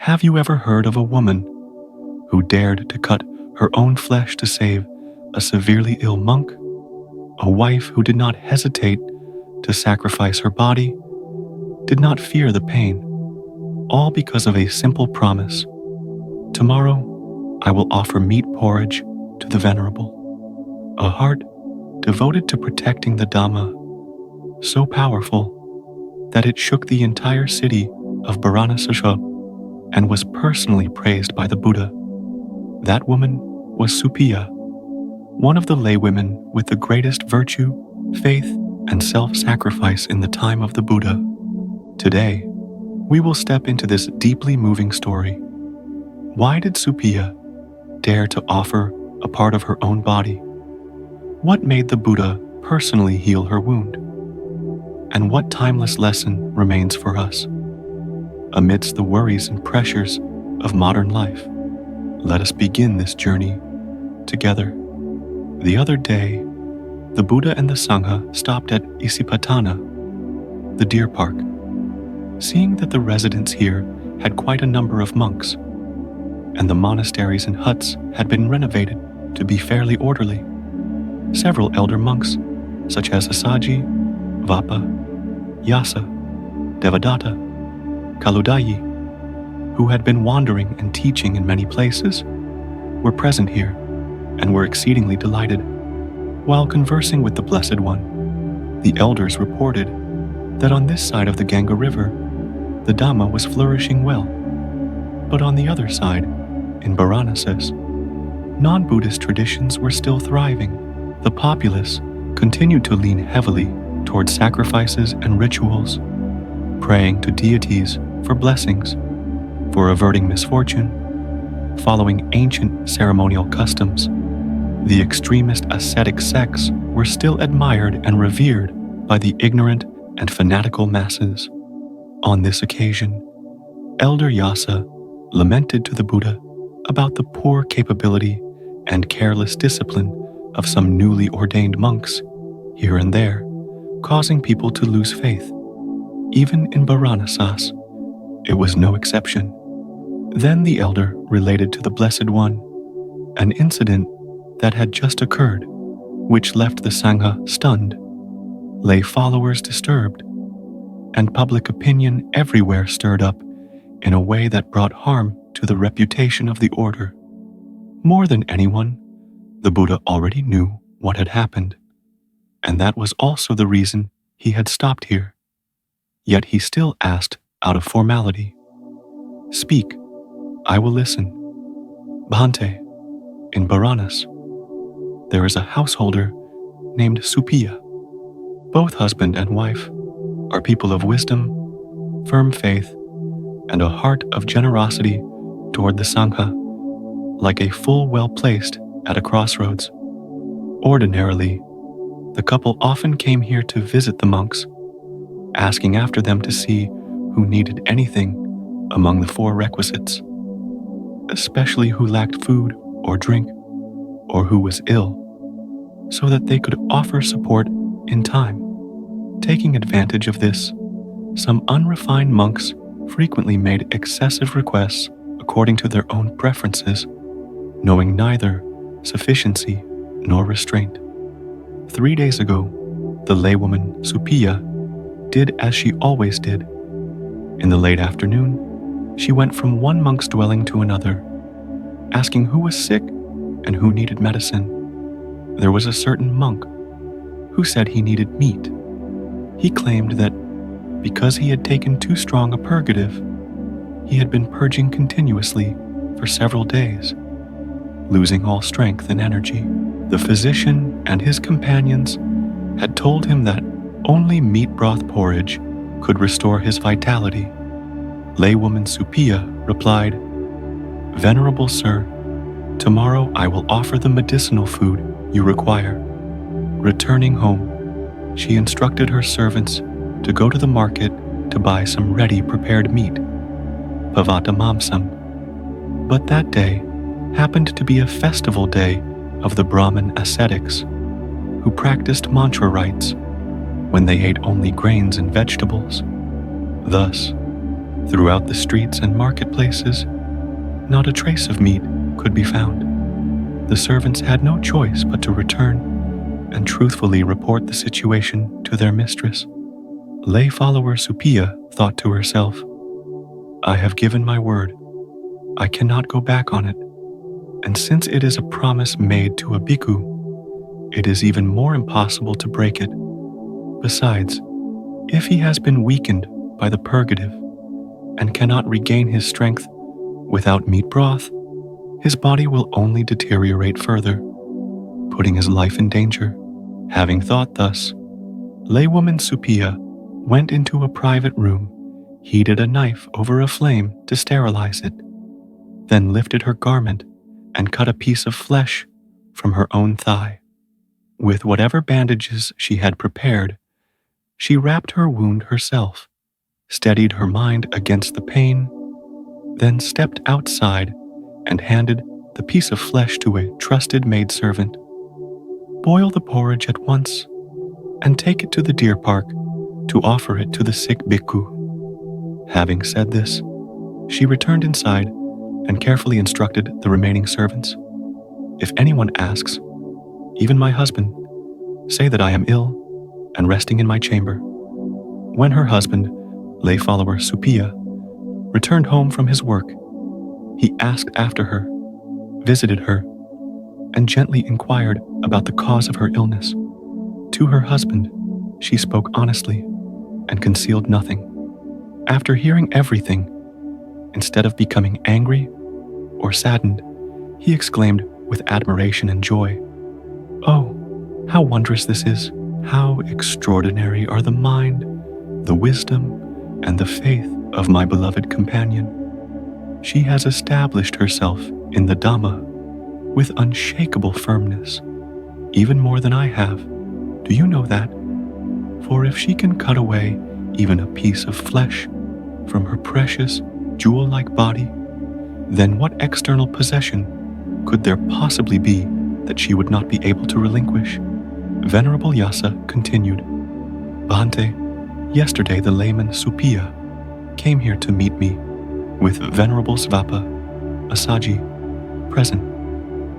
Have you ever heard of a woman who dared to cut her own flesh to save a severely ill monk? A wife who did not hesitate to sacrifice her body, did not fear the pain, all because of a simple promise. Tomorrow, I will offer meat porridge to the venerable. A heart devoted to protecting the Dhamma, so powerful that it shook the entire city of Varanasi and was personally praised by the Buddha. That woman was Suppiya, one of the laywomen with the greatest virtue, faith, and self-sacrifice in the time of the Buddha. Today, we will step into this deeply moving story. Why did Suppiya dare to offer a part of her own body? What made the Buddha personally heal her wound? And what timeless lesson remains for us? Amidst the worries and pressures of modern life, let us begin this journey together. The other day, the Buddha and the Sangha stopped at Isipatana, the deer park. Seeing that the residents here had quite a number of monks, and the monasteries and huts had been renovated to be fairly orderly, several elder monks, such as Asaji, Vapa, Yasa, Devadatta, Kaludayi, who had been wandering and teaching in many places, were present here and were exceedingly delighted. While conversing with the Blessed One, the elders reported that on this side of the Ganga River, the Dhamma was flourishing well, but on the other side, in Varanasi, non-Buddhist traditions were still thriving. The populace continued to lean heavily towards sacrifices and rituals, praying to deities for blessings, for averting misfortune, following ancient ceremonial customs. The extremist ascetic sects were still admired and revered by the ignorant and fanatical masses. On this occasion, Elder Yasa lamented to the Buddha about the poor capability and careless discipline of some newly ordained monks here and there, causing people to lose faith. Even in Varanasi, it was no exception. Then the elder related to the Blessed One an incident that had just occurred, which left the Sangha stunned, lay followers disturbed, and public opinion everywhere stirred up in a way that brought harm to the reputation of the order. More than anyone, the Buddha already knew what had happened, and that was also the reason he had stopped here. Yet he still asked out of formality, "Speak, I will listen." Bhante, in Varanasi, there is a householder named Suppiya. Both husband and wife are people of wisdom, firm faith, and a heart of generosity toward the Sangha, like a full well placed at a crossroads. Ordinarily, the couple often came here to visit the monks, asking after them to see who needed anything among the four requisites, especially who lacked food or drink, or who was ill, so that they could offer support in time. Taking advantage of this, some unrefined monks frequently made excessive requests according to their own preferences, knowing neither sufficiency nor restraint. 3 days ago, the laywoman Suppiya did as she always did. In the late afternoon, she went from one monk's dwelling to another, asking who was sick and who needed medicine. There was a certain monk who said he needed meat. He claimed that because he had taken too strong a purgative, he had been purging continuously for several days, losing all strength and energy. The physician and his companions had told him that only meat broth porridge could restore his vitality. Laywoman Suppiya replied, "Venerable sir, tomorrow I will offer the medicinal food you require." Returning home, she instructed her servants to go to the market to buy some ready prepared meat, pavata mamsam. But that day happened to be a festival day of the Brahmin ascetics, who practiced mantra rites when they ate only grains and vegetables. Thus, Throughout the streets and marketplaces, not a trace of meat could be found. The servants had no choice but to return and truthfully report the situation to their mistress. Lay follower Suppiya thought to herself, "I have given my word. I cannot go back on it. And since it is a promise made to a bhikkhu, it is even more impossible to break it. Besides, if he has been weakened by the purgative and cannot regain his strength without meat broth, his body will only deteriorate further, putting his life in danger." Having thought thus, laywoman Suppiya went into a private room, heated a knife over a flame to sterilize it, then lifted her garment and cut a piece of flesh from her own thigh. With whatever bandages she had prepared, she wrapped her wound herself, steadied her mind against the pain, then stepped outside and handed the piece of flesh to a trusted maidservant. "Boil the porridge at once and take it to the deer park to offer it to the sick bhikkhu." Having said this, she returned inside and carefully instructed the remaining servants. "If anyone asks, even my husband, say that I am ill and resting in my chamber." When her husband, lay follower Suppiya, returned home from his work, he asked after her, visited her, and gently inquired about the cause of her illness. To her husband, she spoke honestly and concealed nothing. After hearing everything, instead of becoming angry or saddened, he exclaimed with admiration and joy, "Oh, how wondrous this is! How extraordinary are the mind, the wisdom, and the faith of my beloved companion. She has established herself in the Dhamma with unshakable firmness, even more than I have. Do you know that? For if she can cut away even a piece of flesh from her precious, jewel-like body, then what external possession could there possibly be that she would not be able to relinquish?" Venerable Yasa continued, "Bhante, yesterday the layman Suppiya came here to meet me, with Venerable Svapa, Asaji, present.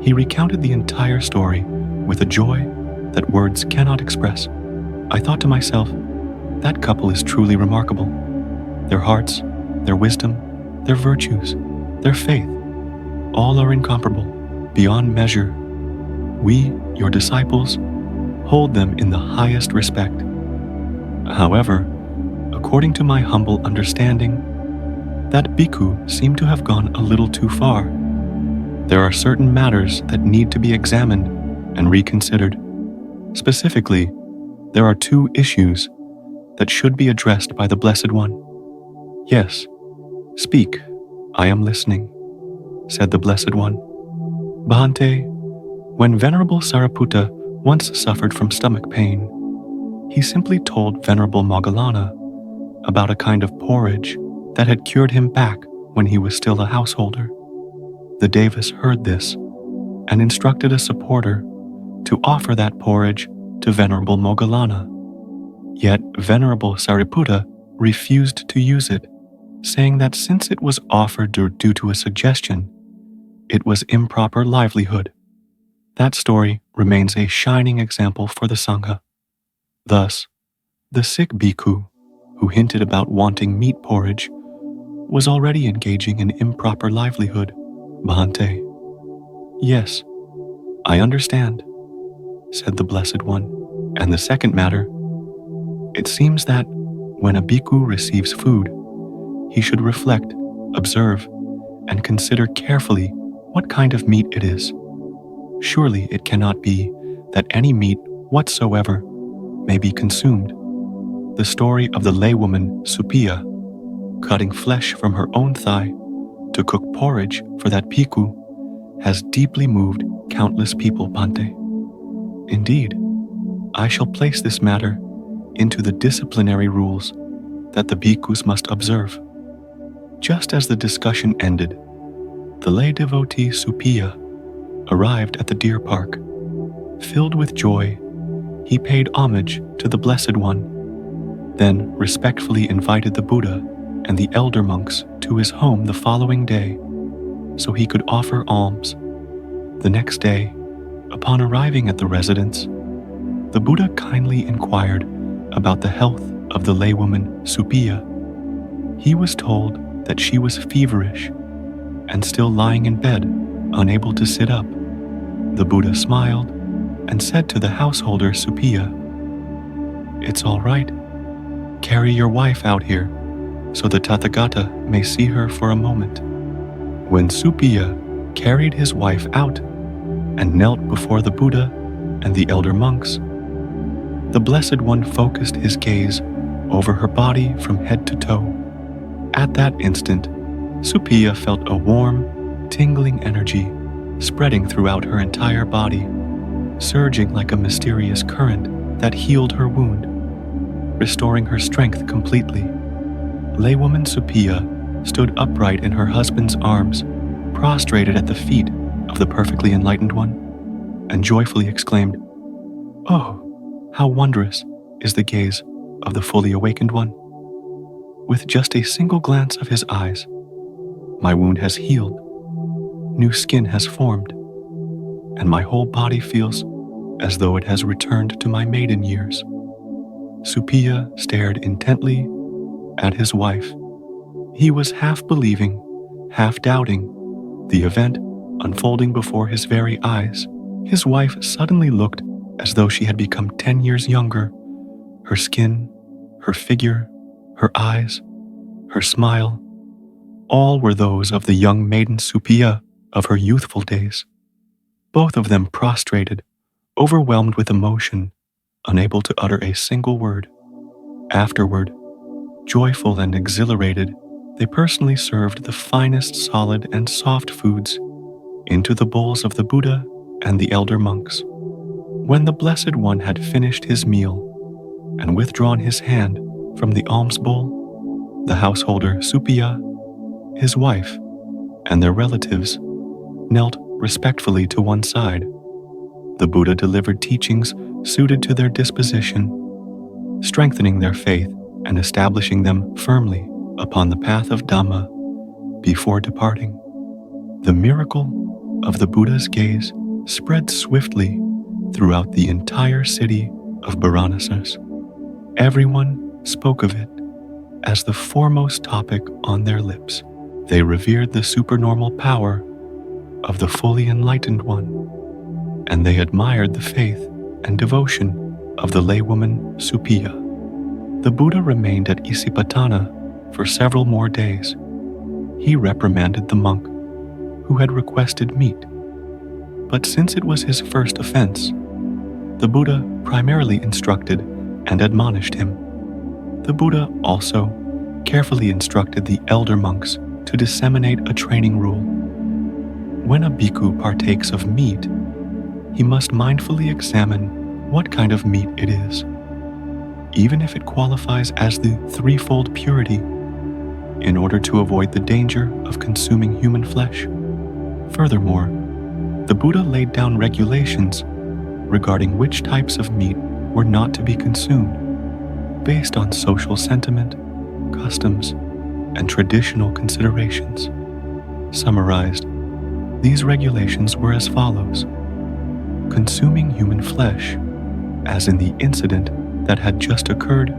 He recounted the entire story with a joy that words cannot express. I thought to myself, that couple is truly remarkable. Their hearts, their wisdom, their virtues, their faith, all are incomparable, beyond measure. We, your disciples, hold them in the highest respect. However, according to my humble understanding, that bhikkhu seemed to have gone a little too far. There are certain matters that need to be examined and reconsidered. Specifically, there are two issues that should be addressed by the Blessed One." "Yes, speak, I am listening," said the Blessed One. "Bhante, when Venerable Sariputta once suffered from stomach pain, he simply told Venerable Moggallana about a kind of porridge that had cured him back when he was still a householder. The Devas heard this and instructed a supporter to offer that porridge to Venerable Moggallana. Yet Venerable Sariputta refused to use it, saying that since it was offered due to a suggestion, it was improper livelihood. That story remains a shining example for the Sangha. Thus, the sick bhikkhu, who hinted about wanting meat porridge, was already engaging in improper livelihood, Bhante." "Yes, I understand," said the Blessed One. "And the second matter, it seems that when a bhikkhu receives food, he should reflect, observe, and consider carefully what kind of meat it is. Surely it cannot be that any meat whatsoever may be consumed. The story of the laywoman Suppiya cutting flesh from her own thigh to cook porridge for that bhikkhu has deeply moved countless people, Bhante. Indeed, I shall place this matter into the disciplinary rules that the bhikkhus must observe." Just as the discussion ended, the lay devotee Suppiya arrived at the deer park. Filled with joy, he paid homage to the Blessed One, then respectfully invited the Buddha and the elder monks to his home the following day so he could offer alms. The next day, upon arriving at the residence, the Buddha kindly inquired about the health of the laywoman Suppiya. He was told that she was feverish and still lying in bed, unable to sit up. The Buddha smiled and said to the householder Suppiya, "It's all right. Carry your wife out here so the Tathagata may see her for a moment." When Suppiya carried his wife out and knelt before the Buddha and the elder monks, the Blessed One focused his gaze over her body from head to toe. At that instant, Suppiya felt a warm, tingling energy spreading throughout her entire body, surging like a mysterious current that healed her wound, restoring her strength completely. Laywoman Suppiya stood upright in her husband's arms, prostrated at the feet of the perfectly enlightened one, and joyfully exclaimed, "Oh, how wondrous is the gaze of the fully awakened one. With just a single glance of his eyes, my wound has healed, new skin has formed, and my whole body feels as though it has returned to my maiden years." Suppiya stared intently at his wife. He was half believing, half doubting the event unfolding before his very eyes. His wife suddenly looked as though she had become 10 years younger. Her skin, her figure, her eyes, her smile, all were those of the young maiden Suppiya of her youthful days. Both of them prostrated, overwhelmed with emotion, unable to utter a single word. Afterward, joyful and exhilarated, they personally served the finest solid and soft foods into the bowls of the Buddha and the elder monks. When the Blessed One had finished his meal and withdrawn his hand from the alms bowl, the householder Suppiya, his wife, and their relatives knelt respectfully to one side. The Buddha delivered teachings suited to their disposition, strengthening their faith and establishing them firmly upon the path of Dhamma before departing. The miracle of the Buddha's gaze spread swiftly throughout the entire city of Varanasi. Everyone spoke of it as the foremost topic on their lips. They revered the supernormal power of the fully enlightened one, and they admired the faith and devotion of the laywoman Suppiya. The Buddha remained at Isipatana for several more days. He reprimanded the monk who had requested meat, but since it was his first offense, the Buddha primarily instructed and admonished him. The Buddha also carefully instructed the elder monks to disseminate a training rule. When a bhikkhu partakes of meat, he must mindfully examine what kind of meat it is, even if it qualifies as the threefold purity, in order to avoid the danger of consuming human flesh. Furthermore, the Buddha laid down regulations regarding which types of meat were not to be consumed, based on social sentiment, customs, and traditional considerations. Summarized, these regulations were as follows. Consuming human flesh, as in the incident that had just occurred,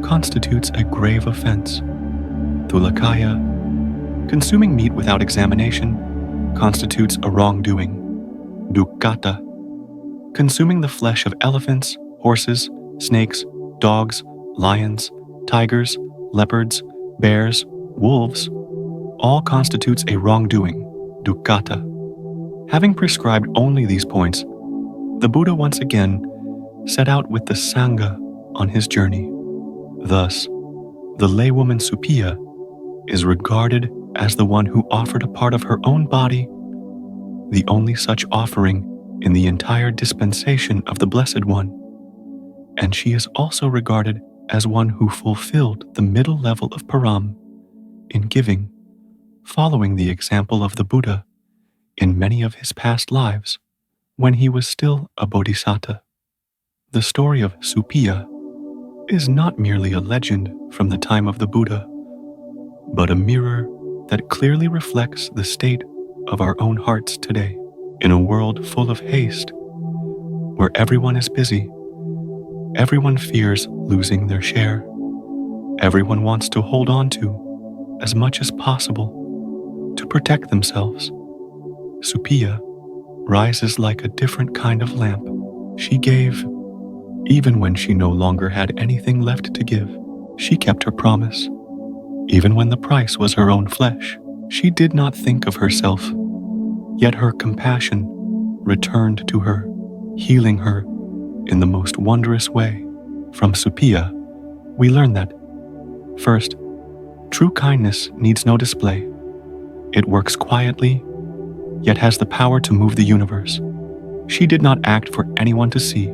constitutes a grave offense. Thulakaya, consuming meat without examination constitutes a wrongdoing. Dukkata, consuming the flesh of elephants, horses, snakes, dogs, lions, tigers, leopards, bears, wolves, all constitutes a wrongdoing. Dukkata. Having prescribed only these points, the Buddha once again set out with the Sangha on his journey. Thus, the laywoman Suppiya is regarded as the one who offered a part of her own body, the only such offering in the entire dispensation of the Blessed One, and she is also regarded as one who fulfilled the middle level of param in giving, following the example of the Buddha in many of his past lives when he was still a bodhisattva. The story of Suppiya is not merely a legend from the time of the Buddha, but a mirror that clearly reflects the state of our own hearts today. In a world full of haste, where everyone is busy, everyone fears losing their share, everyone wants to hold on to as much as possible to protect themselves, Suppiya rises like a different kind of lamp. She gave even when she no longer had anything left to give. She kept her promise, even when the price was her own flesh. She did not think of herself, yet her compassion returned to her, healing her in the most wondrous way. From Suppiya, we learn that, first, true kindness needs no display. It works quietly, yet has the power to move the universe. She did not act for anyone to see.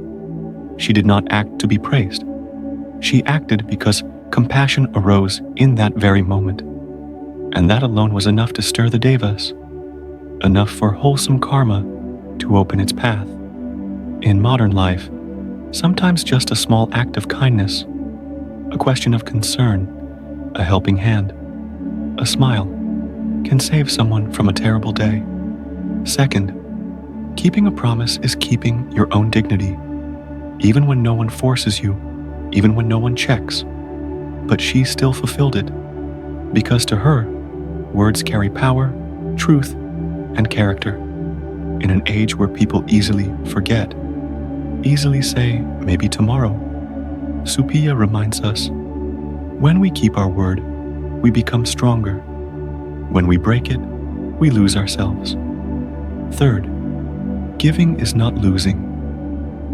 She did not act to be praised. She acted because compassion arose in that very moment. And that alone was enough to stir the devas, enough for wholesome karma to open its path. In modern life, sometimes just a small act of kindness, a question of concern, a helping hand, a smile, can save someone from a terrible day. Second, keeping a promise is keeping your own dignity, even when no one forces you, even when no one checks. But she still fulfilled it, because to her, words carry power, truth, and character. In an age where people easily forget, easily say, maybe tomorrow, Suppiya reminds us, when we keep our word, we become stronger. When we break it, we lose ourselves. Third, giving is not losing.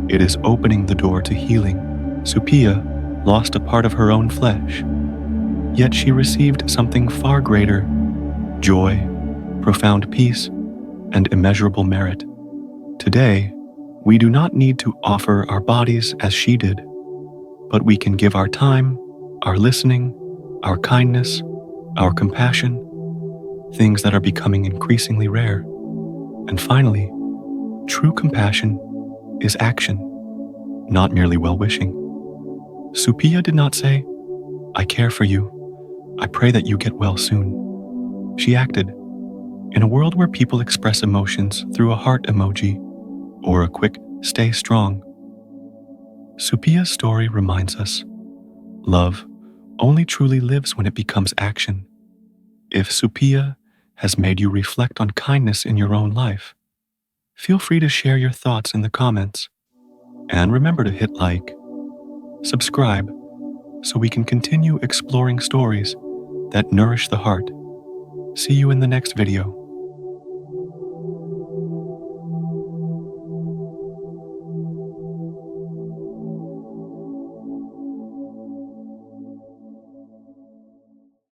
It is opening the door to healing. Suppiya lost a part of her own flesh, yet she received something far greater: joy, profound peace, and immeasurable merit. Today, we do not need to offer our bodies as she did, but we can give our time, our listening, our kindness, our compassion, things that are becoming increasingly rare. And finally, true compassion is action, not merely well-wishing. Suppiya did not say, "I care for you. I pray that you get well soon." She acted. In a world where people express emotions through a heart emoji or a quick "stay strong," Suppiya's story reminds us, love only truly lives when it becomes action. If Suppiya has made you reflect on kindness in your own life, feel free to share your thoughts in the comments. And remember to hit like, subscribe, so we can continue exploring stories that nourish the heart. See you in the next video.